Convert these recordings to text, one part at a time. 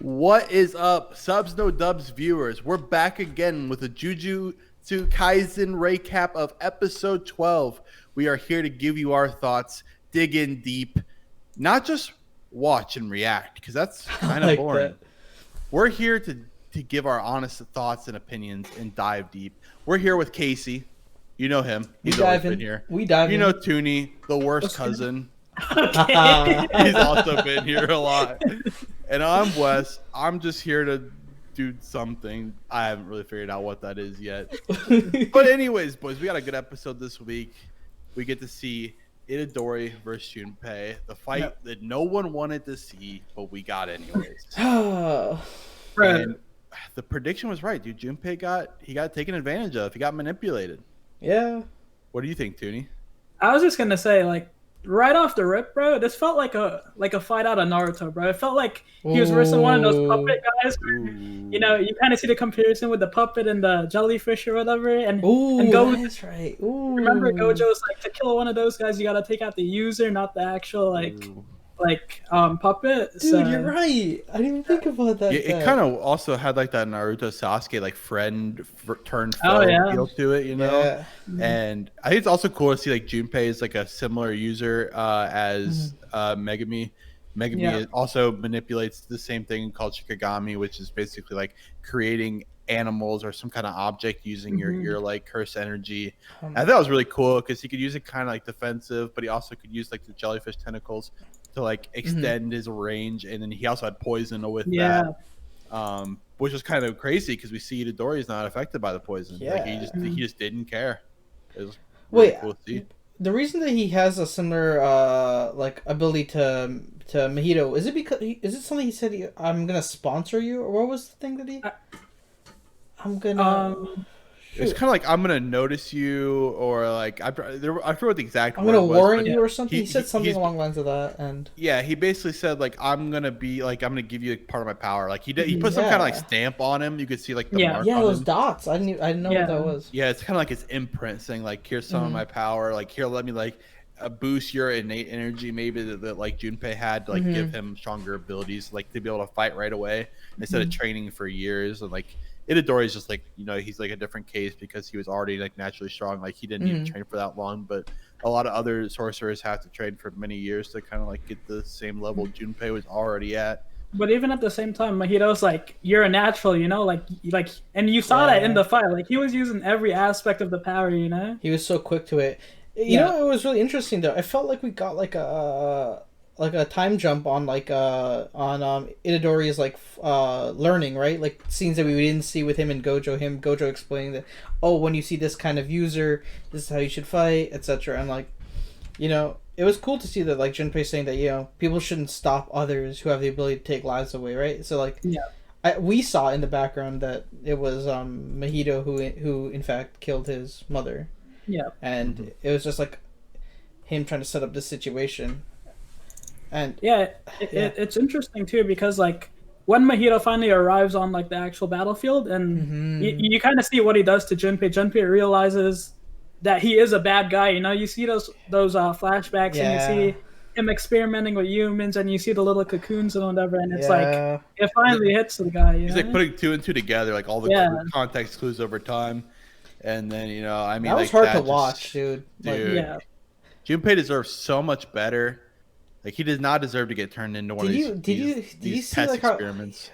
What is up, Subs No Dubs viewers? We're back again with a Jujutsu Kaisen recap of episode 12. We are here to give you our thoughts, dig in deep, not just watch and react, because that's kind of like boring. that. We're here to give our honest thoughts and opinions and dive deep. We're here with Casey. You know him. He's always been here. We dive You in. know Toonie, the worst cousin. Okay. He's also been here a lot. And I'm Wes. I'm just here to do something. I haven't really figured out what that is yet. But anyways, boys, we got a good episode this week. We get to see Itadori versus Junpei, the fight that no one wanted to see, but we got anyways. And the prediction was right, dude. Junpei got taken advantage of. He got manipulated. Yeah. What do you think, Toonie? I was just gonna say, like, right off the rip, bro, this felt like a fight out of Naruto, bro. It felt like he was versus one of those puppet guys. You know, you kind of see the comparison with the puppet and the jellyfish or whatever. And That's right. Remember, Gojo's like, to kill one of those guys, you gotta take out the user, not the actual puppet. Dude, So, you're right. I didn't even think about that. Yeah, it kind of also had like that Naruto Sasuke like friend turned Oh, foe yeah. feel to it, you know. Yeah. And I think it's also cool to see like Junpei is like a similar user as Megumi. Megumi also manipulates the same thing called Shikigami, which is basically like creating animals or some kind of object using your like curse energy. I thought it was really cool because he could use it kind of like defensive, but he also could use like the jellyfish tentacles to like extend his range, and then he also had poison with that, which was kind of crazy because we see Itadori is not affected by the poison. Like he just didn't care. It was really cool to see. The reason that he has a similar like ability to Mahito, is it something he said? I'm gonna sponsor you, or what was the thing that he? I'm gonna. It's kind of like I'm gonna notice you, or like I forget what the exact. I'm gonna warn you, or something. He He said something along the lines of that, and yeah, he basically said like I'm gonna give you part of my power. Like he put some kind of like stamp on him. You could see like the mark on those him. dots. I didn't know what that was. Yeah, it's kind of like his imprint saying like here's some of my power. Like here, let me like boost your innate energy, maybe that like Junpei had to like give him stronger abilities, like to be able to fight right away instead of training for years. And like Itadori is just like, you know, he's like a different case because he was already like naturally strong. Like he didn't need to train for that long, but a lot of other sorcerers have to train for many years to kind of like get the same level Junpei was already at. but even at the same time, Mahito's like, you're a natural, you know, like, and you saw that in the fight. Like he was using every aspect of the power, you know. He was so quick to it. You know, it was really interesting though. I felt like we got like a time jump on Itadori's like learning, right? Like scenes that we didn't see with him and Gojo. Gojo explaining that, oh, when you see this kind of user, this is how you should fight, etc. And like, you know, it was cool to see that like Junpei saying that, you know, people shouldn't stop others who have the ability to take lives away, right? So like, we saw in the background that it was Mahito who in fact killed his mother. Yeah, and it was just like him trying to set up this situation. And it's interesting too because like when Mahito finally arrives on like the actual battlefield and you kind of see what he does to Junpei. Junpei realizes that he is a bad guy. You know, you see those flashbacks and you see him experimenting with humans and you see the little cocoons and whatever, and it's like it finally hits the guy. He's like putting two and two together, like all the context clues over time. And then, you know, I mean, that was hard to watch, dude. Junpei deserves so much better. Like he does not deserve to get turned into one of these test experiments.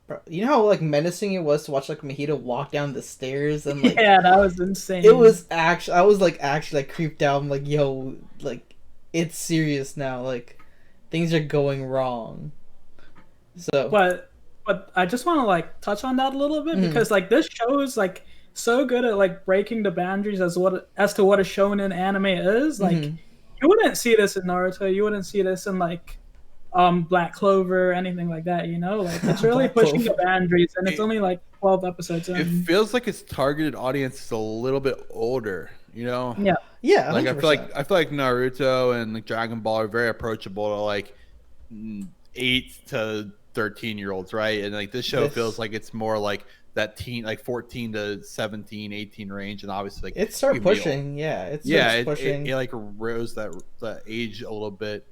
Bro, you know how like menacing it was to watch like Mahito walk down the stairs and like that was insane. It was actually I was like creeped out. I'm like, yo, like it's serious now. Like things are going wrong. So, but I just want to like touch on that a little bit because like this show is like so good at like breaking the boundaries as to what a shonen anime is. Like you wouldn't see this in Naruto, you wouldn't see this in like Black Clover or anything like that, you know? Like it's really pushing the boundaries, and it's only like 12 episodes in. It feels like its targeted audience is a little bit older, you know? Yeah. Like 100%. I feel like Naruto and like Dragon Ball are very approachable to like 8 to 13-year-olds, right? And like this show feels like it's more like that teen, like 14 to 17, 18 range, and obviously like it started pushing. It like rose that age a little bit.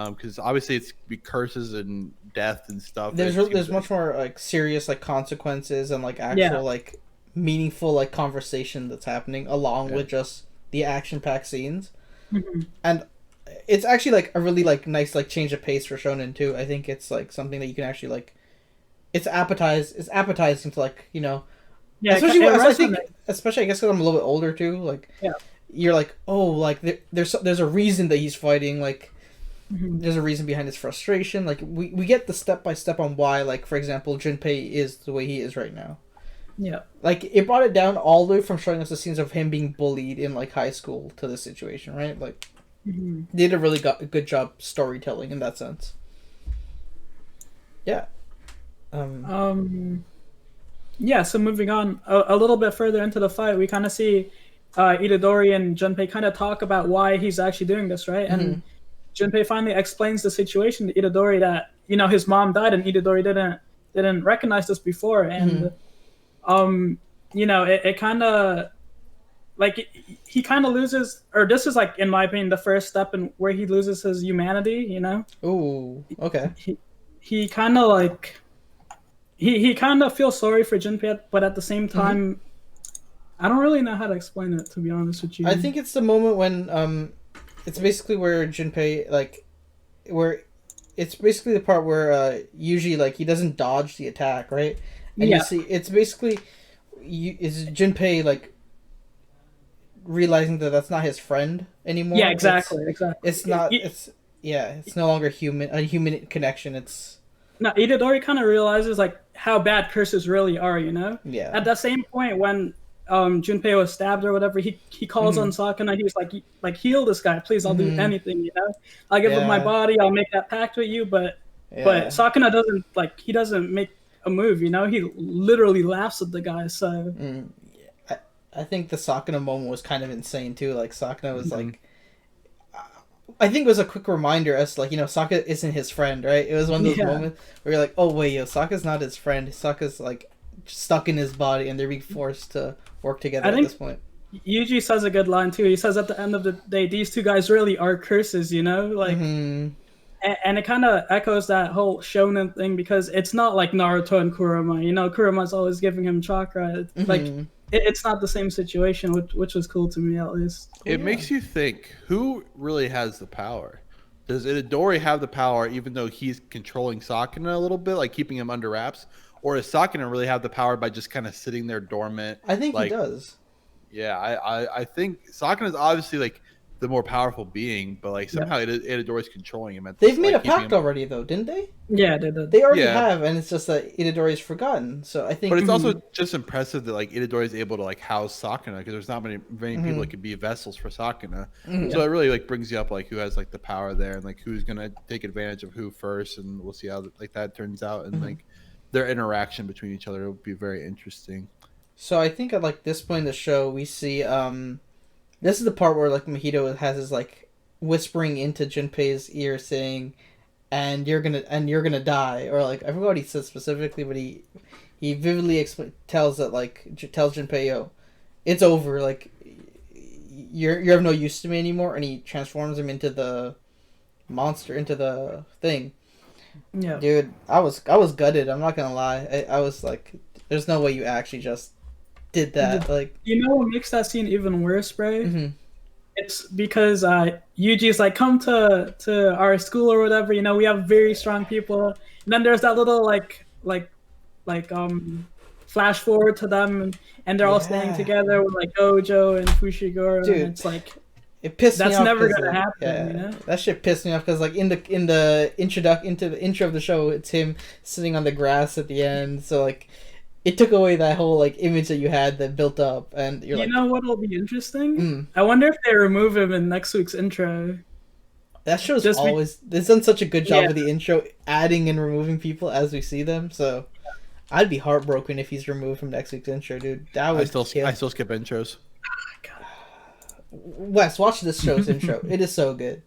because obviously it's be curses and death and stuff. There's much more like serious like consequences and like actual like meaningful like conversation that's happening along with just the action-packed scenes, and it's actually like a really like nice like change of pace for shonen too. I think it's like something that you can actually like. It's appetizing to like especially I think especially I guess because I'm a little bit older too. Like you're like there's a reason that he's fighting like. There's a reason behind his frustration. Like we get the step by step on why, like for example, Junpei is the way he is right now. Yeah, like it brought it down all the way from showing us the scenes of him being bullied in like high school to this situation, right? Like they did a really good job storytelling in that sense. Yeah. Yeah. So moving on a little bit further into the fight, we kind of see Itadori and Junpei kind of talk about why he's actually doing this, right? And Junpei finally explains the situation to Itadori that his mom died and Itadori didn't recognize this before, and it kind of like he kind of loses, or this is like in my opinion the first step in where he loses his humanity. Ooh, okay. He kind of like he kind of feels sorry for Junpei, but at the same time, I don't really know how to explain it, to be honest with you. I think it's the moment when it's basically where Junpei it's basically the part where usually like he doesn't dodge the attack, right? And you see it's basically is Junpei like realizing that that's not his friend anymore. Yeah, exactly. It's not. It's no longer a human connection. It's no. Itadori kind of realizes like how bad curses really are. Yeah. At that same point when Junpei was stabbed or whatever, he calls on Sakuna. He was like heal this guy, please. I'll do anything. I'll give up my body. I'll make that pact with you. But Sakuna doesn't make a move. He literally laughs at the guy. So I think the Sakuna moment was kind of insane too. Like Sakuna was like, I think it was a quick reminder as to, like Sakuna isn't his friend, right? It was one of those moments where you're like, oh wait, Sokka's not his friend. Sokka's like stuck in his body and they're being forced to work together at this point. Yuji says a good line too. He says at the end of the day, these two guys really are curses, like and it kind of echoes that whole shonen thing because it's not like Naruto and Kurama. Kurama's always giving him chakra. Like it's not the same situation, which was cool to me at least. It makes you think, who really has the power? Does Itadori have the power even though he's controlling Sakuna a little bit, like keeping him under wraps? Or does Sakuna really have the power by just kind of sitting there dormant? I think he does. Yeah, I think Sakuna is obviously like the more powerful being, but like somehow Itadori's controlling him. They've made a pact already, though, didn't they? Yeah, they did. They already have, and it's just that Itadori's forgotten. So I think. But it's also just impressive that like Itadori's able to like house Sakuna because there's not many people that could be vessels for Sakuna. So it really like brings you up like who has like the power there and like who's gonna take advantage of who first, and we'll see how like that turns out and like their interaction between each other will be very interesting. So I think at like this point in the show we see this is the part where like Mahito has his like whispering into Junpei's ear saying, and you're gonna die, or like I forgot what he says specifically, but he vividly tells Junpei, yo, it's over, like you have no use to me anymore, and he transforms him into the monster, into the thing. Yeah, dude, I was gutted. I'm not gonna lie. I was like, there's no way you actually just did that. Like, what makes that scene even worse, Bray? It's because Yuji's like, come to our school or whatever. We have very strong people. And then there's that little like flash forward to them, and they're all staying together with like Gojo and Fushiguro. Dude, and it's like. It pissed me off. That's never gonna happen. Yeah, that shit pissed me off because like in the intro of the show, it's him sitting on the grass at the end. So like, it took away that whole like image that you had that built up, and you're like, what'll be interesting? I wonder if they remove him in next week's intro. That show's they've done such a good job with the intro, adding and removing people as we see them. So I'd be heartbroken if he's removed from next week's intro, dude. That would I still skip intros. Wes, watch this show's intro. It is so good.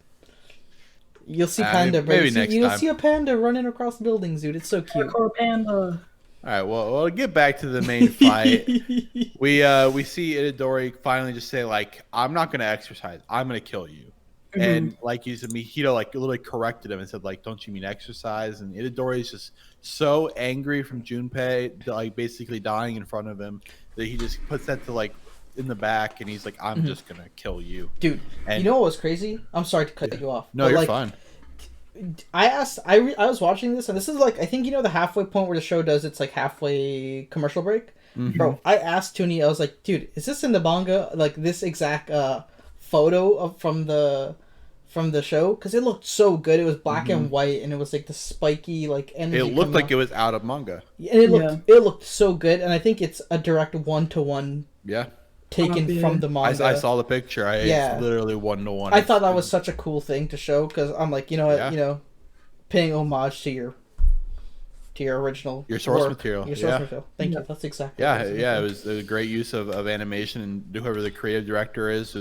You'll see Panda. Maybe next time. You'll see a panda running across buildings, dude. It's so cute. Hardcore panda. All right, well, we'll get back to the main fight. We see Itadori finally just say like, "I'm not gonna exercise. I'm gonna kill you." And like you said, Mahito like literally corrected him and said like, "Don't you mean exercise?" And Itadori is just so angry from Junpei, like basically dying in front of him, that he just puts that to like in the back, and he's like, "I'm just gonna kill you, dude." And, you know what was crazy? I'm sorry to cut you off. No, you're fine. I was watching this, and this is like, I think the halfway point where the show does its like halfway commercial break. Bro, I asked Toonie, I was like, dude, is this in the manga? Like this exact photo from the show? Because it looked so good. It was black and white, and it was like the spiky like energy. It looked like it was out of manga. And it looked so good, and I think it's a direct 1-to-1. Yeah. Taken from the manga. I saw the picture. It's literally 1-to-1. I thought that was such a cool thing to show, because I'm like, you know what, paying homage to your original, your source work, material. Your source material. Thank you. That's exactly. It was a great use of animation, and whoever the creative director is,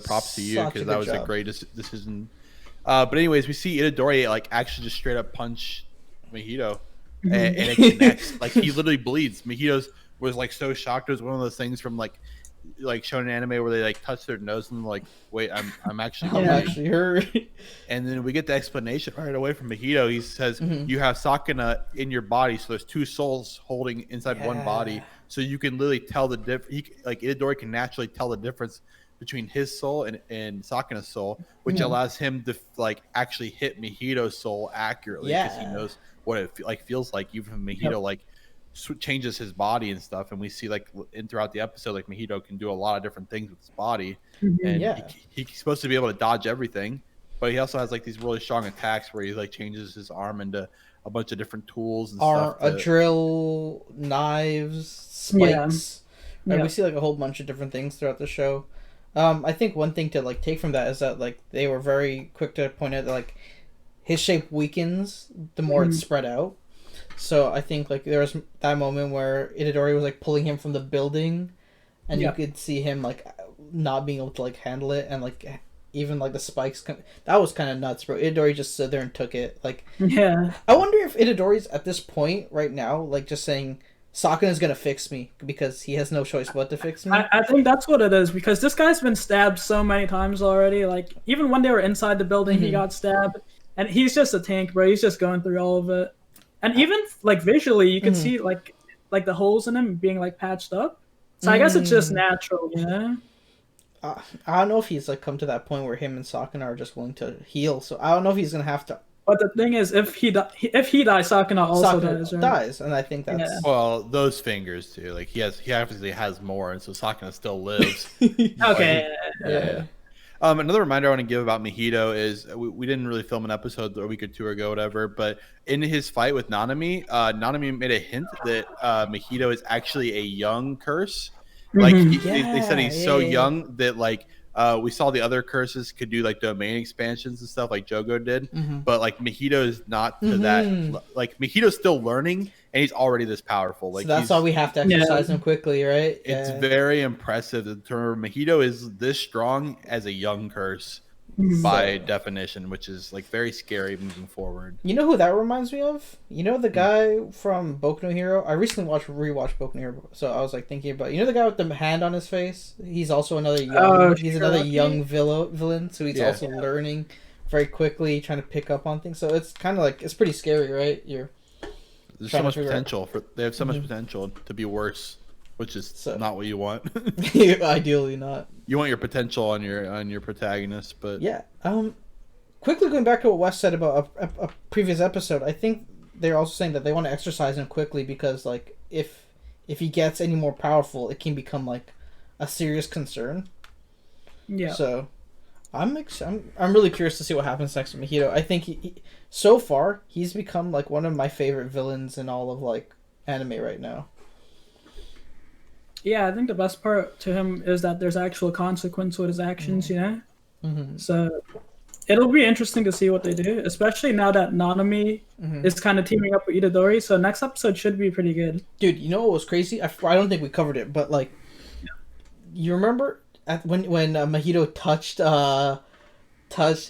props to you, because that was a great decision. But anyways, we see Itadori like actually just straight up punch Mahito, and it connects. Like he literally bleeds. Mahito's was like so shocked. It was one of those things from like shown in anime where they like touch their nose and like, wait, I'm actually hurt. And then we get the explanation right away from Mahito. He says, you have Sakuna in your body, so there's two souls holding inside one body, so you can literally tell the difference. Like Itadori can naturally tell the difference between his soul and Sakuna's soul, which allows him to like actually hit Mahito's soul accurately, because he knows what it feels like. Even if Mahito like changes his body and stuff, and we see like throughout the episode, like Mahito can do a lot of different things with his body, and he's supposed to be able to dodge everything, but he also has like these really strong attacks where he like changes his arm into a bunch of different tools and stuff. A drill, knives, spikes. Right? We see like a whole bunch of different things throughout the show. I think one thing to like take from that is that like they were very quick to point out that like his shape weakens the more it's spread out. So I think like there was that moment where Itadori was like pulling him from the building, and you could see him like not being able to like handle it, and like even like the spikes. That was kind of nuts, bro. Itadori just stood there and took it. Like, I wonder if Itadori's at this point right now, like just saying, Sakuna's gonna fix me, because he has no choice but to fix me. I think that's what it is, because this guy's been stabbed so many times already. Like even when they were inside the building, he got stabbed, and he's just a tank, bro. He's just going through all of it. And even like visually, you can see like the holes in him being like patched up. So I guess it's just natural, you know. I don't know if he's like come to that point where him and Sakuna are just willing to heal. So I don't know if he's gonna have to. But the thing is, if he dies, Sakuna also dies, right? Dies, and I think that's well, those fingers too. Like he obviously has more, and so Sakuna still lives. Okay. Yeah. Another reminder I want to give about Mahito is we didn't really film an episode a week or two ago, whatever. But in his fight with Nanami, Nanami made a hint that Mahito is actually a young curse. Like they said he's so young that like we saw the other curses could do like domain expansions and stuff like Jogo did, but like Mahito is not to that. Like Mahito's still learning, and he's already this powerful. Like so that's why we have to exercise him quickly, right? It's very impressive. The term Mahito is this strong as a young curse by definition, which is like very scary moving forward. You know who that reminds me of? You know the guy from Boku no Hero? I recently rewatched Boku no Hero, so I was like thinking about, you know the guy with the hand on his face? He's also another young another young villain, so he's also learning very quickly, trying to pick up on things. So it's kind of like, it's pretty scary, right? There's so much potential they have so much potential to be worse, which is not what you want. Ideally not. You want your potential on your protagonist, but quickly going back to what Wes said about a previous episode, I think they're also saying that they want to exercise him quickly, because like if he gets any more powerful, it can become like a serious concern. Yeah. So I'm really curious to see what happens next with Mahito. I think so far he's become like one of my favorite villains in all of like anime right now. Yeah, I think the best part to him is that there's actual consequence with his actions, you know? So it'll be interesting to see what they do, especially now that Nanami is kind of teaming up with Itadori. So next episode should be pretty good. Dude, you know what was crazy? I don't think we covered it, but like, you remember when Mahito touched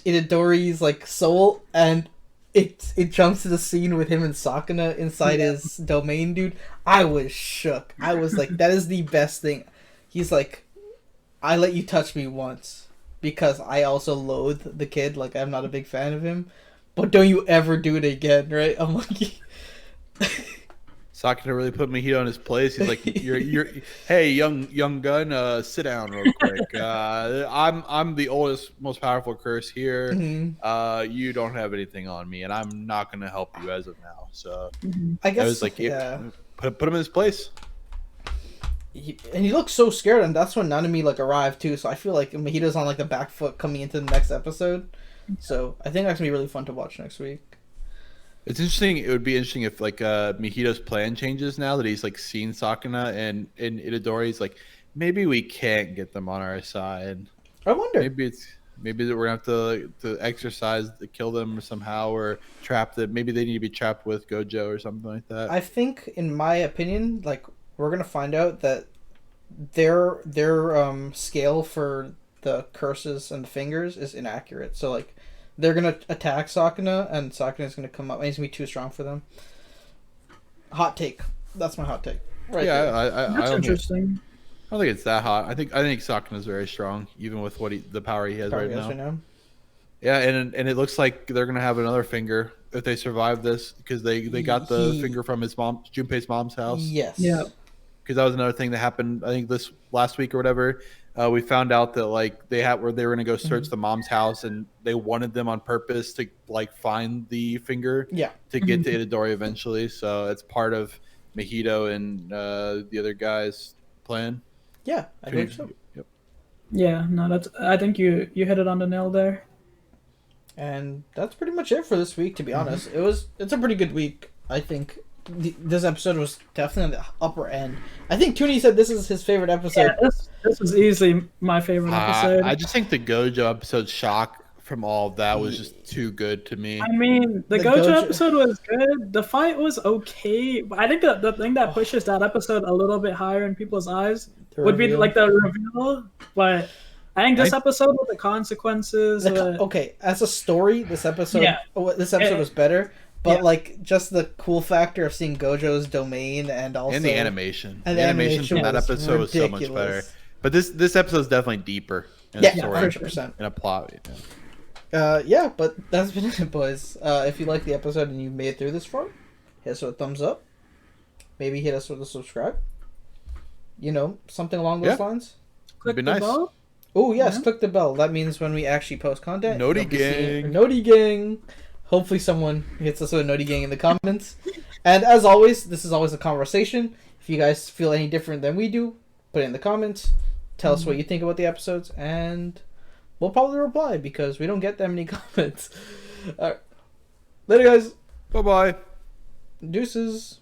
Itadori's like soul, and it jumps to the scene with him and Sakuna inside his domain, dude. I was shook. I was like, that is the best thing. He's like, I let you touch me once. because I also loathe the kid. Like, I'm not a big fan of him. But don't you ever do it again, right? I'm like... Sakura really put Mahito in his place. He's like, "You're, hey, young gun, sit down real quick. I'm the oldest, most powerful curse here. You don't have anything on me, and I'm not gonna help you as of now." So I guess I was like, yeah. Put him in his place. And he looks so scared, and that's when Nanami like arrived too. So I feel like Mahito's on like the back foot coming into the next episode. So I think that's gonna be really fun to watch next week. It's interesting. It would be interesting if like Mahito's plan changes now that he's like seen Sakuna and Itadori. He's like, maybe we can't get them on our side. I wonder. Maybe that we're gonna have to exercise to kill them somehow or trap them. Maybe they need to be trapped with Gojo or something like that. I think, in my opinion, like we're gonna find out that their scale for the curses and the fingers is inaccurate. So like they're gonna attack Sakuna, and Sakuna's gonna come up, and he's gonna be too strong for them. Hot take. That's my hot take. Right. Yeah, that's interesting. I don't think it's that hot. I think Sakuna's very strong, even with the power he has right now. Yeah, and it looks like they're gonna have another finger if they survive this, because they got the finger from Junpei's mom's house. Yes. Yeah. Because that was another thing that happened. I think this last week or whatever. We found out that like they were gonna go search the mom's house, and they wanted them on purpose to like find the finger. Yeah. To get to Itadori eventually. So it's part of Mahito and the other guy's plan. Yeah, I think so. Yep. Yeah, no, I think you hit it on the nail there. And that's pretty much it for this week, to be honest. It's a pretty good week, I think. This episode was definitely on the upper end. I think Toonie said this is his favorite episode. Yeah, this is easily my favorite episode. I just think the Gojo episode shock from all of that was just too good to me. I mean, the Gojo episode was good. The fight was okay. I think the thing that pushes that episode a little bit higher in people's eyes would be like the reveal. But I think this episode with the consequences. Okay, as a story, this episode was better. But like just the cool factor of seeing Gojo's domain and also the animation. The animation from that episode was so much better. But this episode is definitely deeper in the story, 100%. in a plot. Yeah, but that's been it, boys. If you like the episode and you made it through this far, hit us with a thumbs up. Maybe hit us with a subscribe. You know, something along those lines. It'd be nice. Oh yes, click the bell. That means when we actually post content. Noti gang. Noti gang. Hopefully someone hits us with a Noti gang in the comments. And as always, this is always a conversation. If you guys feel any different than we do, put it in the comments. Tell us what you think about the episodes, and we'll probably reply because we don't get that many comments. All right. Later, guys. Bye-bye. Deuces.